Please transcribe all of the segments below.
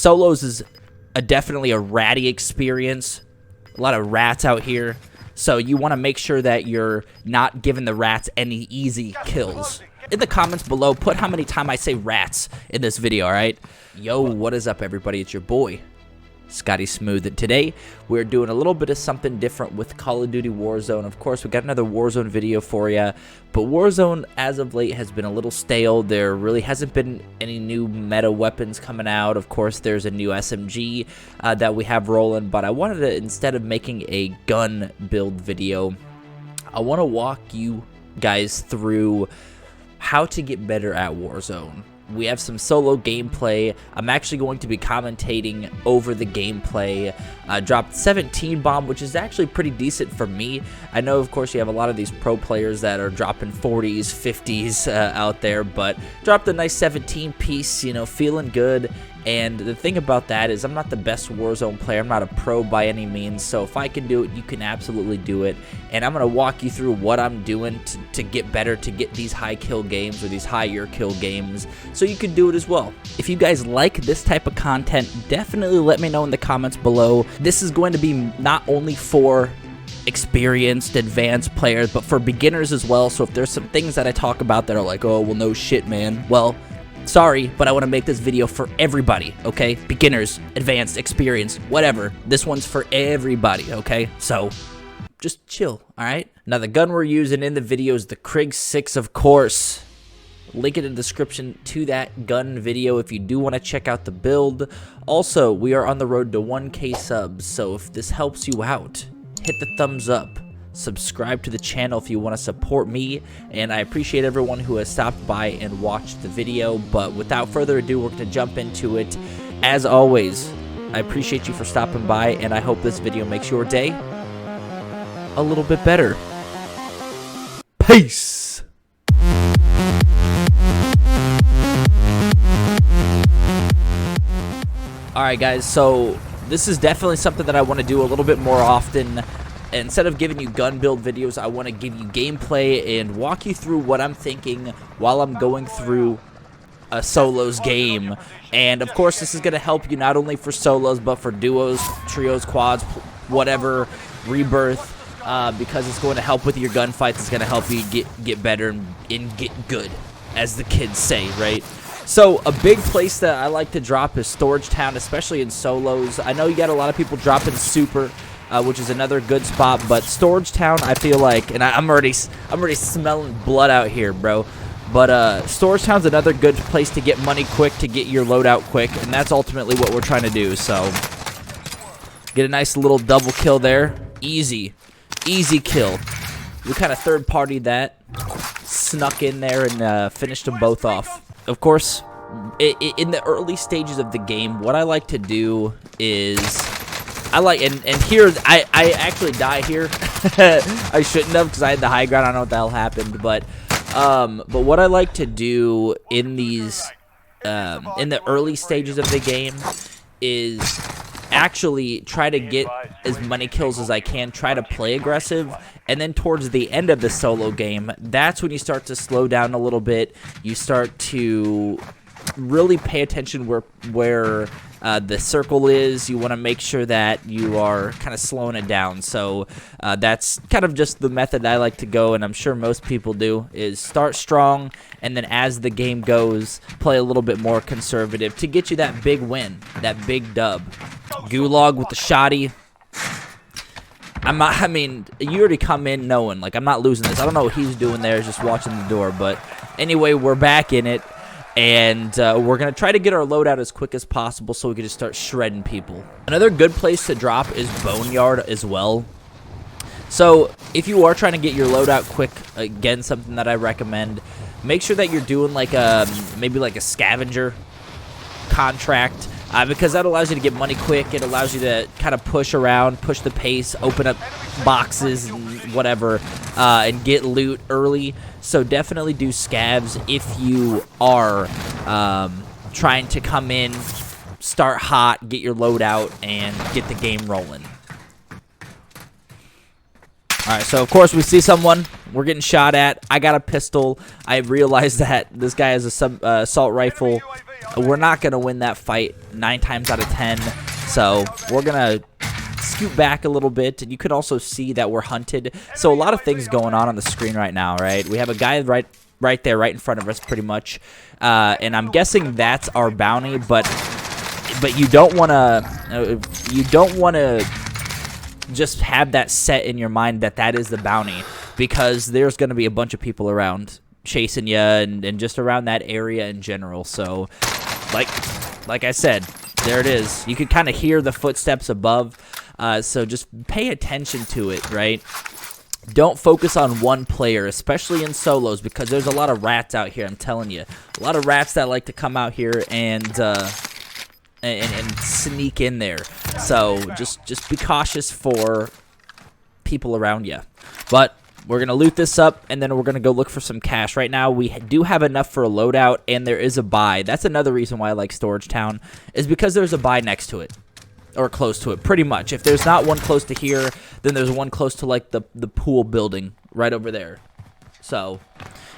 Solos is definitely a ratty experience. A lot of rats out here. So you want to make sure that you're not giving the rats any easy kills. In the comments below, put how many times I say rats in this video, alright? Yo, what is up, everybody? It's your boy, Scotty Smooth, and today we're doing a little bit of something different with Call of Duty Warzone. Of course, we got another Warzone video for you, but Warzone as of late has been a little stale. There really hasn't been any new meta weapons coming out. Of course, there's a new SMG that we have rolling, but I wanted to, instead of making a gun build video, I want to walk you guys through how to get better at Warzone. We have some solo gameplay. I'm actually going to be commentating over the gameplay. Dropped 17 bomb, which is actually pretty decent for me. I know, of course, you have a lot of these pro players that are dropping 40s, 50s out there, but dropped a nice 17 piece, you know, feeling good. And the thing about that is I'm not the best Warzone player. I'm not a pro by any means. So if I can do it, you can absolutely do it. And I'm going to walk you through what I'm doing to get better, to get these high kill games or these higher kill games, so you can do it as well. If you guys like this type of content, definitely let me know in the comments below. This is going to be not only for experienced, advanced players, but for beginners as well. So if there's some things that I talk about that are like, oh, well, no shit, man. Well, sorry, but I want to make this video for everybody, okay? Beginners, advanced, experienced, whatever. This one's for everybody, okay? So just chill, all right? Now, the gun we're using in the video is the Krig 6, of course. Link in the description to that gun video if you do want to check out the build. Also, we are on the road to 1K subs, so if this helps you out, hit the thumbs up. Subscribe to the channel if you want to support me, and I appreciate everyone who has stopped by and watched the video. But without further ado, we're going to jump into it. As always, I appreciate you for stopping by, and I hope this video makes your day a little bit better. Peace! Alright guys, so this is definitely something that I want to do a little bit more often. Instead of giving you gun build videos, I want to give you gameplay and walk you through what I'm thinking while I'm going through a solos game. And of course, this is going to help you not only for solos, but for duos, trios, quads, whatever, rebirth, because it's going to help with your gunfights. It's going to help you get better and get good, as the kids say, right? So a big place that I like to drop is Storage Town, especially in solos. I know you got a lot of people dropping Super, which is another good spot, but Storage Town, I feel like, and I'm already smelling blood out here, bro. But Storage Town's another good place to get money quick, to get your loadout quick, and that's ultimately what we're trying to do. So get a nice little double kill there, easy kill. We kind of third-partied that, snuck in there, and finished them both off. Of course, in the early stages of the game, what I like to do is and here I actually die here. I shouldn't have, because I had the high ground. I don't know what the hell happened, but what I like to do in these in the early stages of the game is actually try to get as many kills as I can, try to play aggressive, and then towards the end of the solo game, that's when you start to slow down a little bit. You start to really pay attention where the circle is. You want to make sure that you are kind of slowing it down. So that's kind of just the method I like to go, and I'm sure most people do, is start strong, and then as the game goes, play a little bit more conservative to get you that big win, that big dub. Gulag with the shotty. I mean, you already come in knowing, like, I'm not losing this. I don't know what he's doing there, just watching the door. But anyway, we're back in it. And we're going to try to get our loadout as quick as possible so we can just start shredding people. Another good place to drop is Boneyard as well. So if you are trying to get your loadout quick, again, something that I recommend, make sure that you're doing like maybe like a scavenger contract. Because that allows you to get money quick. It allows you to kind of push around, push the pace, open up boxes and whatever, and get loot early. So definitely do scavs if you are trying to come in, start hot, get your loadout, and get the game rolling. All right, so of course we see someone. We're getting shot at. I got a pistol. I realized that this guy has a assault rifle. We're not going to win that fight 9 times out of 10. So we're going to scoot back a little bit. And you could also see that we're hunted. So a lot of things going on the screen right now, right? We have a guy right there, right in front of us pretty much. And I'm guessing that's our bounty, but you don't want to just have that set in your mind that that is the bounty, because there's going to be a bunch of people around chasing you and just around that area in general. So like I said, there it is. You can kind of hear the footsteps above, so just pay attention to it, right? Don't focus on one player, especially in solos, because there's a lot of rats out here. I'm telling you, a lot of rats that like to come out here and sneak in there. So just be cautious for people around you. But we're gonna loot this up, and then we're gonna go look for some cash. Right now we do have enough for a loadout, and there is a buy. That's another reason why I like Storage Town, is because there's a buy next to it, or close to it, pretty much. If there's not one close to here, then there's one close to like the pool building right over there. So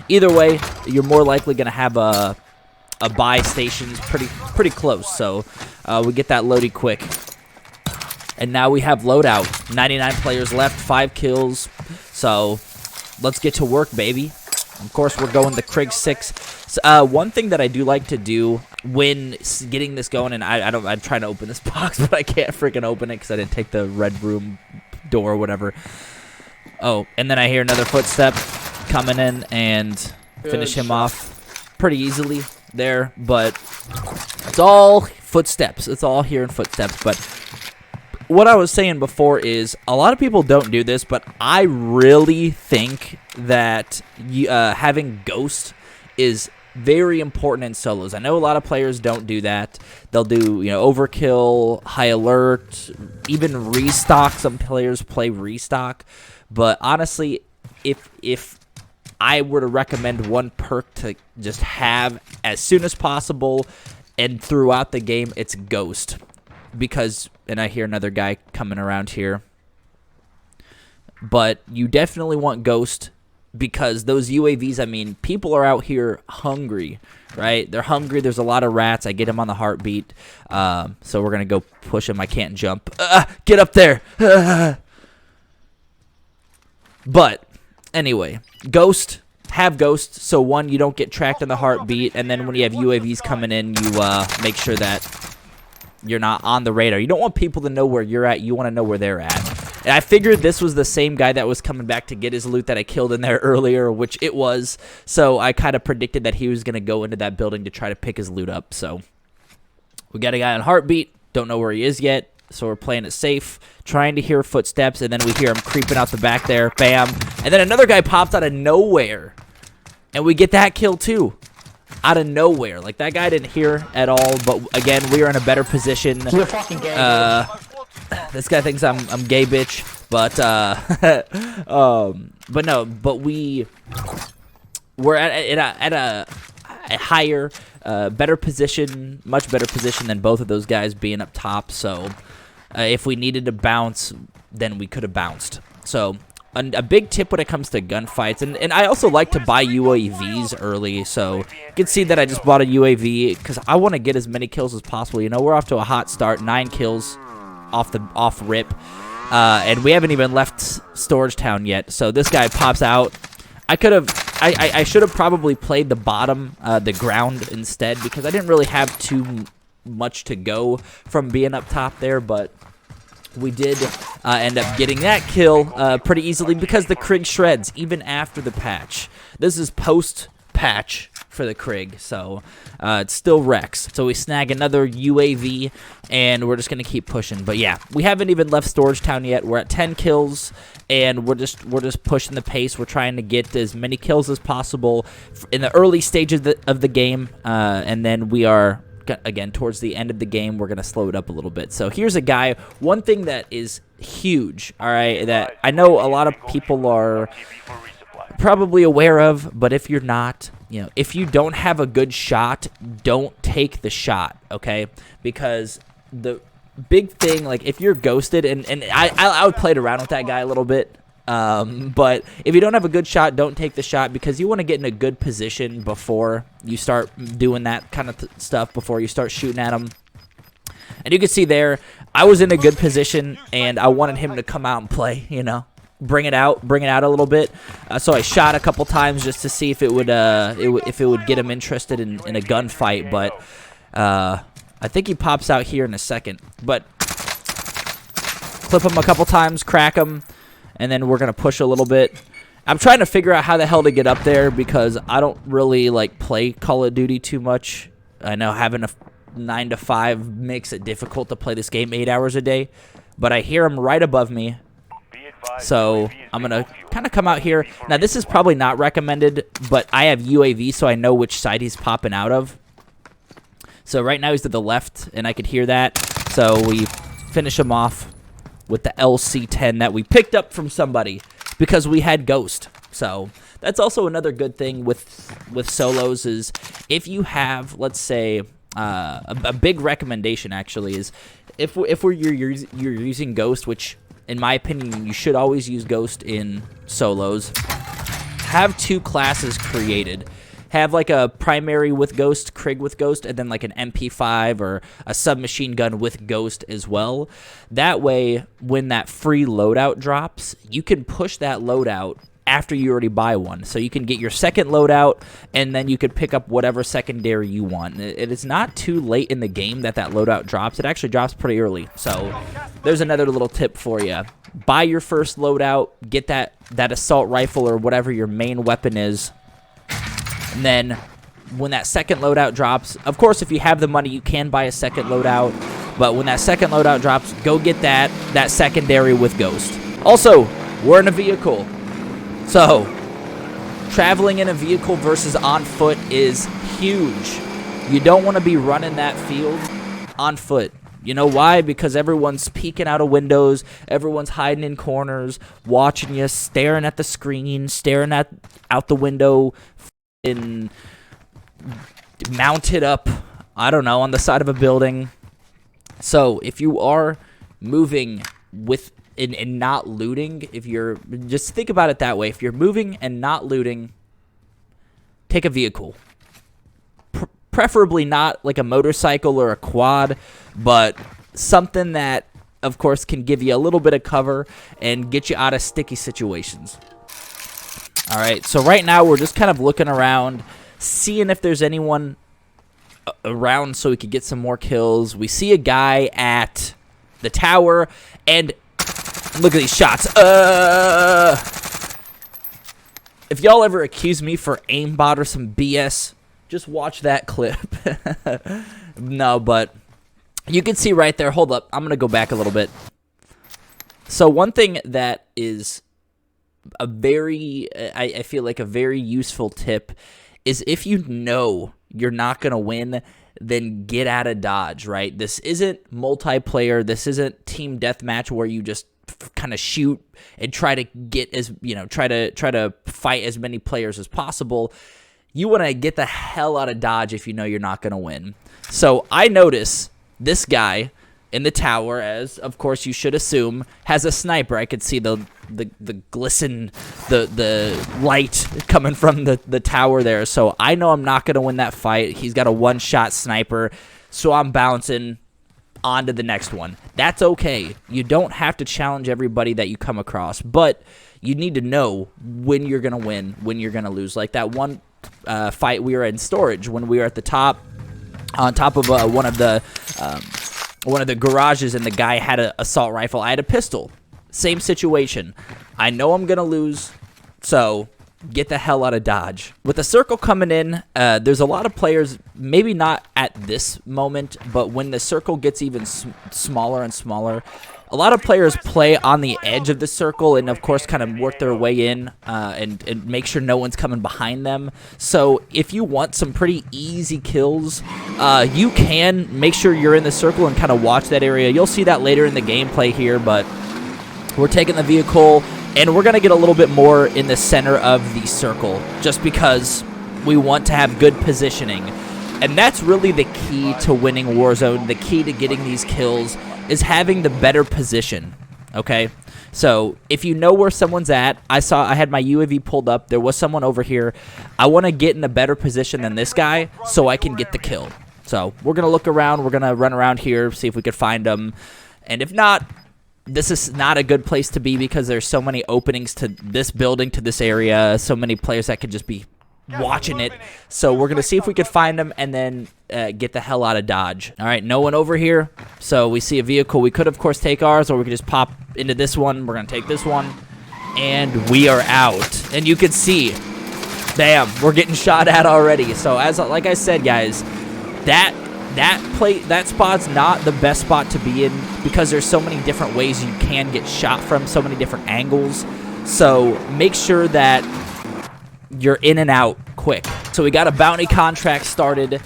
either way, you're more likely gonna have a buy stations pretty close. So we get that loaded quick. And now we have loadout. 99 players left, 5 kills. So let's get to work, baby. Of course, we're going the Krig 6. So, one thing that I do like to do when getting this going, and I'm trying to open this box, but I can't freaking open it because I didn't take the red room door or whatever. Oh, and then I hear another footstep coming in and finish him off pretty easily there. But it's all footsteps. It's all hearing footsteps. But what I was saying before is a lot of people don't do this, but I really think that having Ghost is very important in solos. I know a lot of players don't do that. They'll do, overkill, high alert, even restock. Some players play restock. But honestly, if I were to recommend one perk to just have as soon as possible and throughout the game, it's Ghost. Because, and I hear another guy coming around here, but you definitely want Ghost, because those UAVs, I mean, people are out here hungry, right? They're hungry. There's a lot of rats. I get him on the heartbeat. So we're going to go push him. I can't jump. Get up there. But anyway, Ghost, have Ghost. So one, you don't get tracked on the heartbeat. And then when you have UAVs coming in, you make sure that you're not on the radar. You don't want people to know where you're at. You want to know where they're at. And I figured this was the same guy that was coming back to get his loot that I killed in there earlier, which it was. So I kind of predicted that he was going to go into that building to try to pick his loot up. So we got a guy on heartbeat. Don't know where he is yet. So we're playing it safe, trying to hear footsteps. And then we hear him creeping out the back there. Bam. And then another guy pops out of nowhere. And we get that kill too. Out of nowhere. Like, that guy didn't hear at all, but again, we are in a better position. You're fucking gay, bitch. This guy thinks I'm gay, bitch, but but no, but we're at a higher, better position, much better position than both of those guys being up top. So if we needed to bounce, then we could have bounced. So a big tip when it comes to gunfights, and I also like to buy UAVs early, so you can see that I just bought a UAV because I want to get as many kills as possible. We're off to a hot start, 9 kills off rip, and we haven't even left Storage Town yet. So this guy pops out. I should have probably played the bottom, the ground instead, because I didn't really have too much to go from being up top there, but we did end up getting that kill pretty easily because the Krig shreds even after the patch. This is post-patch for the Krig, so it still wrecks. So we snag another UAV, and we're just going to keep pushing. But yeah, we haven't even left Storage Town yet. We're at 10 kills, and we're just pushing the pace. We're trying to get as many kills as possible in the early stages of the game, and then we are, again, towards the end of the game, we're going to slow it up a little bit. So here's a guy. One thing that is huge, all right, that I know a lot of people are probably aware of, but if you're not, if you don't have a good shot, don't take the shot, okay? Because the big thing, like, if you're ghosted, and I played around with that guy a little bit, But if you don't have a good shot, don't take the shot, because you want to get in a good position before you start doing that kind of stuff, before you start shooting at them. And you can see there, I was in a good position, and I wanted him to come out and play, you know, bring it out a little bit. So I shot a couple times just to see if it would get him interested in a gunfight. But I think he pops out here in a second. But clip him a couple times, crack him, and then we're gonna push a little bit. I'm trying to figure out how the hell to get up there, because I don't really like play Call of Duty too much. I know having a 9 to 5 makes it difficult to play this game 8 hours a day, but I hear him right above me, so I'm gonna kind of come out here. Now this is probably not recommended, but I have UAV, so I know which side he's popping out of. So right now he's to the left, and I could hear that, so we finish him off with the LC-10 that we picked up from somebody because we had Ghost. So that's also another good thing with solos, is if you have, let's say, a big recommendation actually is if you're using Ghost, which in my opinion you should always use Ghost in solos, have 2 classes created. Have like a primary with Ghost, Krig with Ghost, and then like an MP5 or a submachine gun with Ghost as well. That way, when that free loadout drops, you can push that loadout after you already buy one. So you can get your second loadout, and then you could pick up whatever secondary you want. It is not too late in the game that loadout drops. It actually drops pretty early. So there's another little tip for you. Buy your first loadout, get that assault rifle or whatever your main weapon is, and then when that second loadout drops, of course, if you have the money, you can buy a second loadout. But when that second loadout drops, go get that secondary with Ghost. Also, we're in a vehicle. So, traveling in a vehicle versus on foot is huge. You don't want to be running that field on foot. You know why? Because everyone's peeking out of windows, everyone's hiding in corners, watching you, staring at the screen, staring out the window, and mounted up, I don't know, on the side of a building. So, if you are moving with and not looting, if you're, just think about it that way. If you're moving and not looting, take a vehicle. Preferably not like a motorcycle or a quad, but something that, of course, can give you a little bit of cover and get you out of sticky situations. All right, so right now we're just kind of looking around, seeing if there's anyone around so we could get some more kills. We see a guy at the tower, and look at these shots. If y'all ever accuse me for aimbot or some BS, just watch that clip. No, but you can see right there. Hold up. I'm going to go back a little bit. So one thing that is a very, I feel like a very useful tip is if you know you're not going to win, then get out of Dodge, right? This isn't multiplayer. This isn't team deathmatch where you just kind of shoot and try to get as, you know, try to fight as many players as possible. You want to get the hell out of Dodge if you know you're not going to win. So I notice this guy in the tower, as of course you should assume, has a sniper. I could see the glisten, the light coming from the tower there. So I know I'm not going to win that fight. He's got a one-shot sniper, so I'm bouncing on to the next one. That's okay. You don't have to challenge everybody that you come across, but you need to know when you're going to win, when you're going to lose. Like that one fight we were in storage when we were at the top, on top of one of the garages, and the guy had an assault rifle. I had a pistol. Same situation. I know I'm going to lose, so get the hell out of Dodge. With the circle coming in, there's a lot of players, maybe not at this moment, but when the circle gets even smaller and smaller, a lot of players play on the edge of the circle and, of course, kind of work their way in and make sure no one's coming behind them. So if you want some pretty easy kills, you can make sure you're in the circle and kind of watch that area. You'll see that later in the gameplay here, but we're taking the vehicle, and we're going to get a little bit more in the center of the circle just because we want to have good positioning. And that's really the key to winning Warzone, the key to getting these kills is having the better position, okay? So if you know where someone's at, I had my UAV pulled up. There was someone over here. I want to get in a better position than this guy so I can get the kill. So we're going to look around. We're going to run around here, see if we could find them. And if not, this is not a good place to be because there's so many openings to this building, to this area. So many players that could just be watching it. So we're going to see if we could find them and then get the hell out of Dodge. All right, no one over here. So we see a vehicle. We could, of course, take ours, or we could just pop into this one. We're going to take this one. And we are out. And you can see, bam, we're getting shot at already. So like I said, guys, that spot's not the best spot to be in because there's so many different ways you can get shot from, so many different angles. So make sure that you're in and out quick. So we got a bounty contract started,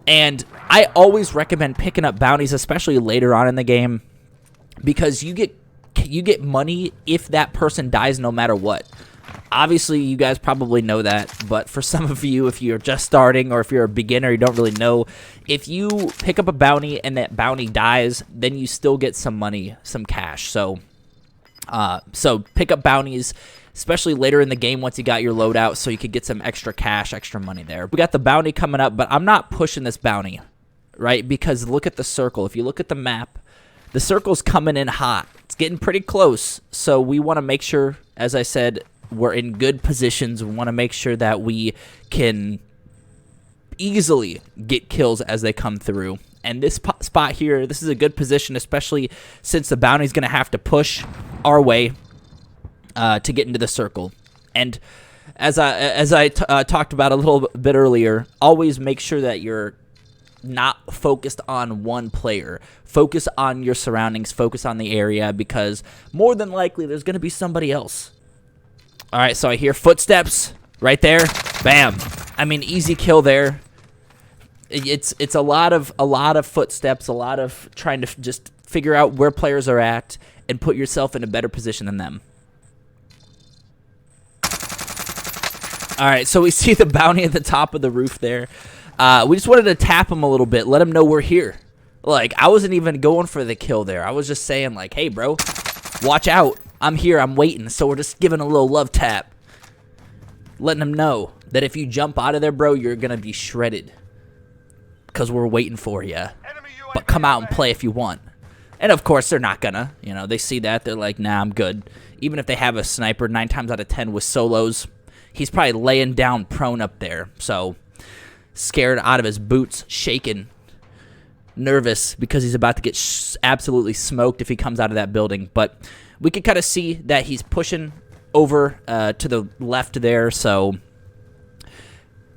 and I always recommend picking up bounties, especially later on in the game, because you get money if that person dies no matter what. Obviously, you guys probably know that, but for some of you, if you're just starting or if you're a beginner, you don't really know, if you pick up a bounty and that bounty dies, then you still get some money, some cash. So pick up bounties, especially later in the game once you got your loadout, so you could get some extra cash, extra money there. We got the bounty coming up, but I'm not pushing this bounty, right? Because look at the circle. If you look at the map, the circle's coming in hot. It's getting pretty close, so we want to make sure, as I said, we're in good positions. We want to make sure that we can easily get kills as they come through. And this spot here, this is a good position, especially since the bounty's going to have to push our way to get into the circle. And as I talked about a little bit earlier, always make sure that you're not focused on one player. Focus on your surroundings, focus on the area, because more than likely there's going to be somebody else. All right, so I hear footsteps right there. Bam. I mean, easy kill there. It's a lot of footsteps, a lot of trying to just figure out where players are at and put yourself in a better position than them. All right, so we see the bounty at the top of the roof there. We just wanted to tap him a little bit, let him know we're here. Like, I wasn't even going for the kill there. I was just saying, like, hey, bro, watch out. I'm here. I'm waiting. So we're just giving a little love tap, letting him know that if you jump out of there, bro, you're going to be shredded because we're waiting for you. But come out and play if you want. And, of course, they're not going to. You know, they see that. They're like, nah, I'm good. Even if they have a sniper, 9 times out of 10 with solos, he's probably laying down prone up there. So scared out of his boots, shaking, nervous because he's about to get absolutely smoked if he comes out of that building. But we can kind of see that he's pushing over to the left there, so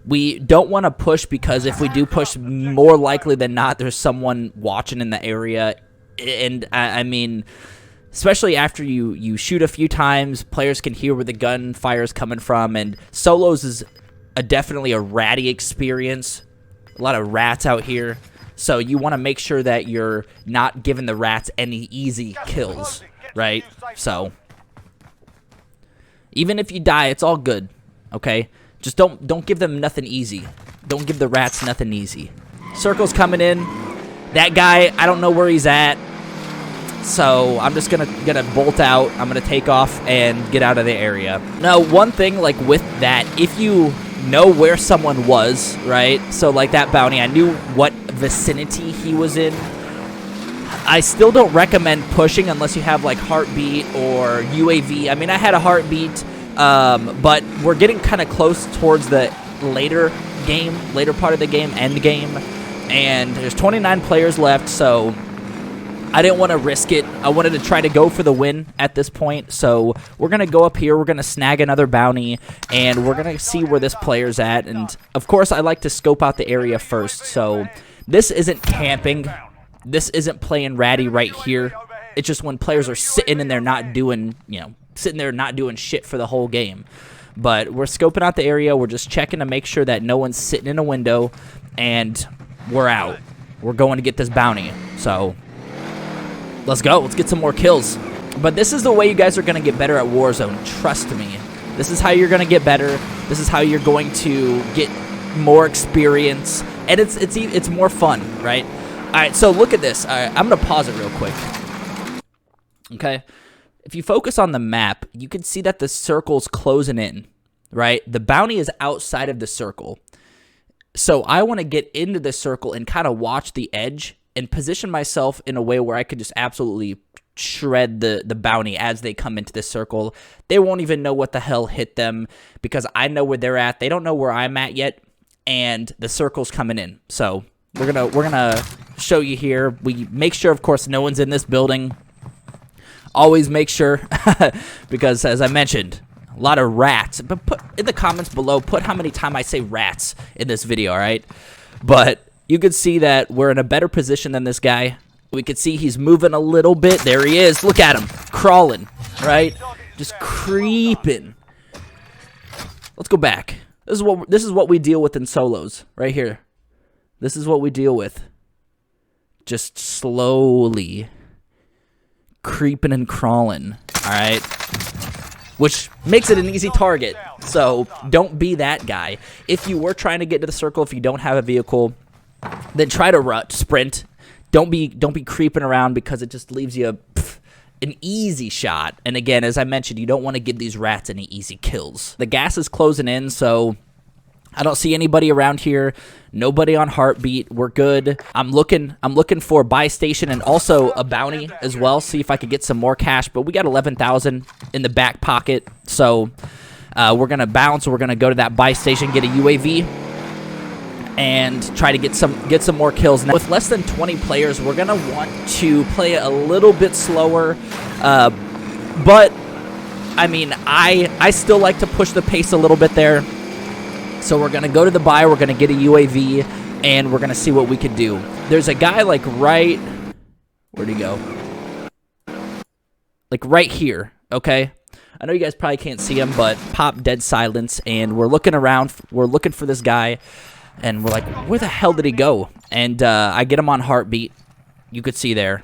we don't want to push because if we do push, more likely than not, there's someone watching in the area. And, I mean, especially after you shoot a few times, players can hear where the gunfire is coming from, and solos is definitely a ratty experience. A lot of rats out here, so you want to make sure that you're not giving the rats any easy kills. Right? So even if you die, it's all good. Okay? Just don't give them nothing easy. Don't give the rats nothing easy. Circle's coming in. That guy, I don't know where he's at. So I'm just gonna bolt out. I'm gonna take off and get out of the area. Now, one thing like with that, if you know where someone was, right? So like that bounty, I knew what vicinity he was in. I still don't recommend pushing unless you have like heartbeat or UAV. I mean, I had a heartbeat, but we're getting kind of close towards the later part of the game, end game, and there's 29 players left, so I didn't want to risk it. I wanted to try to go for the win at this point, so we're going to go up here, we're going to snag another bounty, and we're going to see where this player's at, and of course I like to scope out the area first, so this isn't camping. This isn't playing ratty right here. It's just when players are sitting in there not doing, sitting there not doing shit for the whole game. But we're scoping out the area. We're just checking to make sure that no one's sitting in a window, and we're out. We're going to get this bounty. So let's go. Let's get some more kills. But this is the way you guys are going to get better at Warzone. Trust me. This is how you're going to get better. This is how you're going to get more experience, and it's more fun, right? All right, so look at this. All right, I'm going to pause it real quick. Okay? If you focus on the map, you can see that the circle's closing in, right? The bounty is outside of the circle. So I want to get into the circle and kind of watch the edge and position myself in a way where I could just absolutely shred the bounty as they come into the circle. They won't even know what the hell hit them because I know where they're at. They don't know where I'm at yet, and the circle's coming in. So we're gonna show you here. We make sure, of course, no one's in this building. Always make sure because, as I mentioned, a lot of rats. But put in the comments below, put how many times I say rats in this video, all right? But you can see that we're in a better position than this guy. We can see he's moving a little bit. There he is. Look at him. Crawling, right? Just creeping. Let's go back. This is what we deal with in solos, right here. This is what we deal with. Just slowly creeping and crawling, all right? Which makes it an easy target. So don't be that guy. If you were trying to get to the circle, if you don't have a vehicle, then try to sprint. Don't be creeping around because it just leaves you an easy shot. And again, as I mentioned, you don't want to give these rats any easy kills. The gas is closing in, so I don't see anybody around here. Nobody on heartbeat. We're good. I'm looking for a buy station and also a bounty as well. See if I could get some more cash. But we got 11,000 in the back pocket, so we're gonna bounce. We're gonna go to that buy station, get a UAV, and try to get some more kills. Now, with less than 20 players, we're gonna want to play a little bit slower, but I mean, I still like to push the pace a little bit there. So we're gonna go to the buy, we're gonna get a UAV, and we're gonna see what we can do. There's a guy like right, where'd he go? Like right here, okay? I know you guys probably can't see him, but pop dead silence, and we're looking around, we're looking for this guy. And we're like, where the hell did he go? And I get him on heartbeat. You could see there.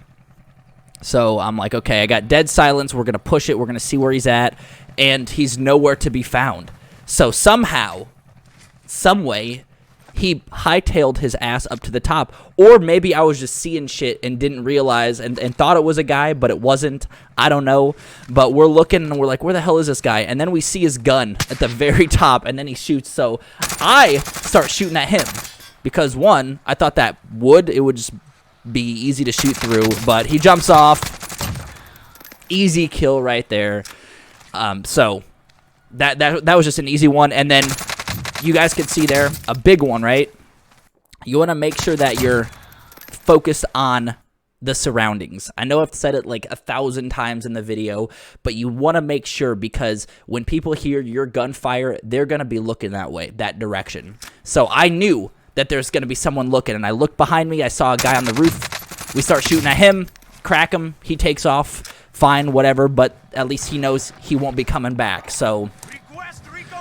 So I'm like, okay, I got dead silence. We're going to push it. We're going to see where he's at. And he's nowhere to be found. So somehow, some way, he hightailed his ass up to the top. Or maybe I was just seeing shit and didn't realize and thought it was a guy, but it wasn't. I don't know. But we're looking and we're like, where the hell is this guy? And then we see his gun at the very top, and then he shoots. So I start shooting at him because, one, I thought it would just be easy to shoot through, but he jumps off. Easy kill right there. So that was just an easy one. And then you guys can see there, a big one, right? You want to make sure that you're focused on the surroundings. I know I've said it like 1,000 times in the video, but you want to make sure because when people hear your gunfire, they're going to be looking that way, that direction. So I knew that there's going to be someone looking, and I looked behind me. I saw a guy on the roof. We start shooting at him, crack him. He takes off. Fine, whatever, but at least he knows he won't be coming back. So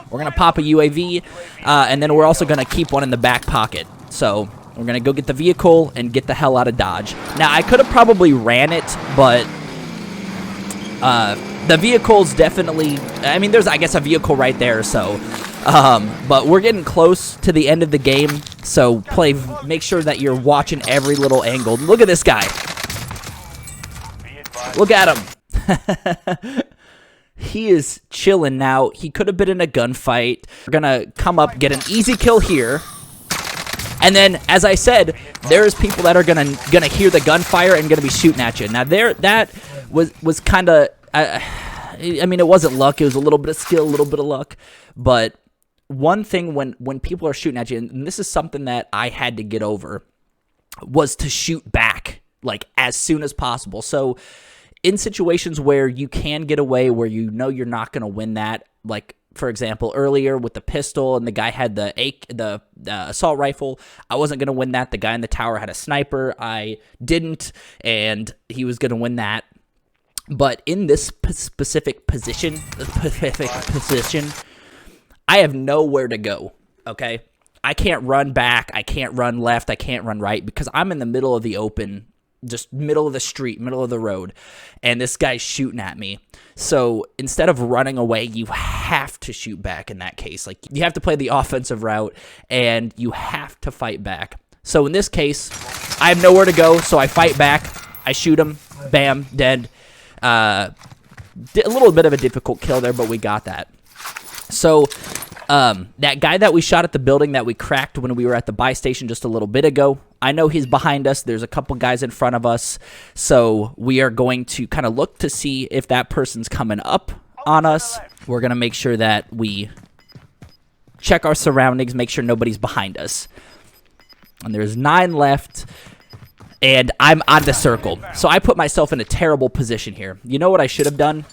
we're going to pop a UAV, and then we're also going to keep one in the back pocket. So we're going to go get the vehicle and get the hell out of Dodge. Now, I could have probably ran it, but the vehicle's definitely... I mean, there's, I guess, a vehicle right there, so... but we're getting close to the end of the game, so make sure that you're watching every little angle. Look at this guy. Look at him. He is chilling now. He could have been in a gunfight. We're going to come up, get an easy kill here. And then, as I said, there's people that are gonna hear the gunfire and gonna be shooting at you. Now, that was kind of... I mean, it wasn't luck. It was a little bit of skill, a little bit of luck. But one thing when people are shooting at you, and this is something that I had to get over, was to shoot back, like, as soon as possible. So in situations where you can get away, where you know you're not going to win that, like, for example, earlier with the pistol and the guy had the assault rifle, I wasn't going to win that. The guy in the tower had a sniper. I didn't, and he was going to win that. But in this specific position, I have nowhere to go, okay? I can't run back. I can't run left. I can't run right because I'm in the middle of the open, just middle of the street, middle of the road, and this guy's shooting at me. So instead of running away, you have to shoot back in that case. Like, you have to play the offensive route, and you have to fight back. So in this case, I have nowhere to go, so I fight back. I shoot him. Bam, dead. A little bit of a difficult kill there, but we got that. So that guy that we shot at the building that we cracked when we were at the buy station just a little bit ago, I know he's behind us. There's a couple guys in front of us. So we are going to kind of look to see if that person's coming up on us. We're going to make sure that we check our surroundings, make sure nobody's behind us. And there's 9 left, and I'm on the circle. So I put myself in a terrible position here. You know what I should have done?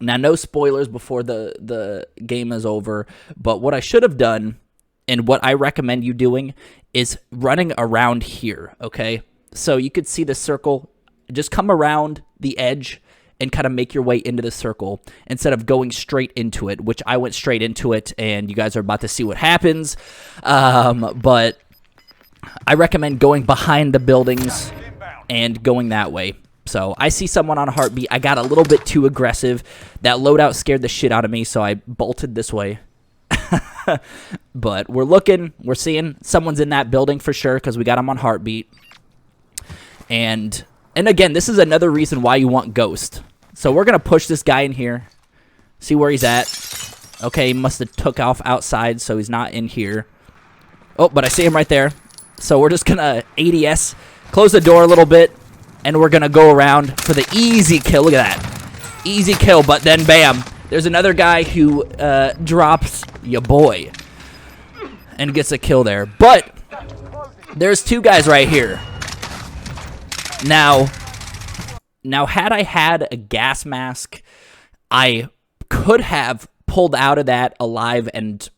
Now, no spoilers before the game is over, but what I should have done, and what I recommend you doing, is running around here, okay? So you could see the circle. Just come around the edge and kind of make your way into the circle instead of going straight into it, which I went straight into it, and you guys are about to see what happens. But I recommend going behind the buildings and going that way. So I see someone on a heartbeat. I got a little bit too aggressive. That loadout scared the shit out of me, so I bolted this way. But we're looking. We're seeing someone's in that building for sure because we got him on heartbeat. And again, this is another reason why you want Ghost. So we're going to push this guy in here. See where he's at. Okay, he must have took off outside, so he's not in here. Oh, but I see him right there. So we're just going to ADS, close the door a little bit. And we're going to go around for the easy kill. Look at that. Easy kill, but then bam. There's another guy who drops ya boy and gets a kill there. But there's 2 guys right here. Now had I had a gas mask, I could have pulled out of that alive and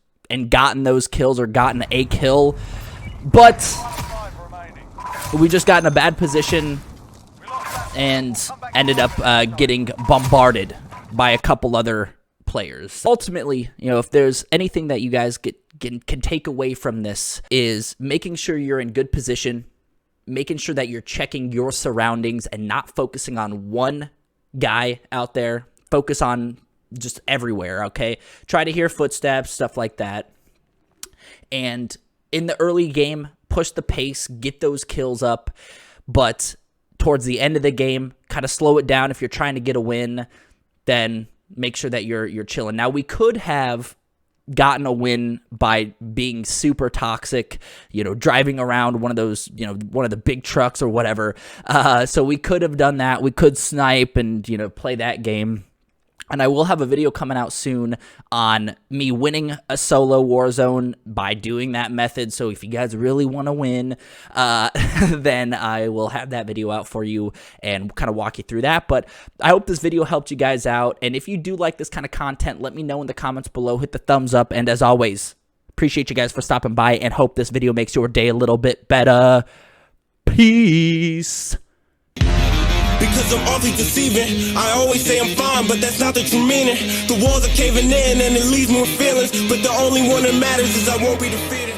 gotten those kills or gotten a kill. But we just got in a bad position and ended up getting bombarded by a couple other players. Ultimately, you know, if there's anything that you guys can take away from this, is making sure you're in good position, making sure that you're checking your surroundings and not focusing on one guy out there. Focus on just everywhere, okay? Try to hear footsteps, stuff like that. And in the early game, push the pace, get those kills up, but towards the end of the game, kind of slow it down. If you're trying to get a win, then make sure that you're chilling. Now, we could have gotten a win by being super toxic, you know, driving around one of those, you know, one of the big trucks or whatever. So we could have done that. We could snipe and, you know, play that game. And I will have a video coming out soon on me winning a solo Warzone by doing that method. So if you guys really want to win, then I will have that video out for you and kind of walk you through that. But I hope this video helped you guys out. And if you do like this kind of content, let me know in the comments below. Hit the thumbs up. And as always, appreciate you guys for stopping by and hope this video makes your day a little bit better. Peace. Because I'm awfully deceiving. I always say I'm fine, but that's not the true meaning. The walls are caving in and it leaves me with feelings, but the only one that matters is I won't be defeated.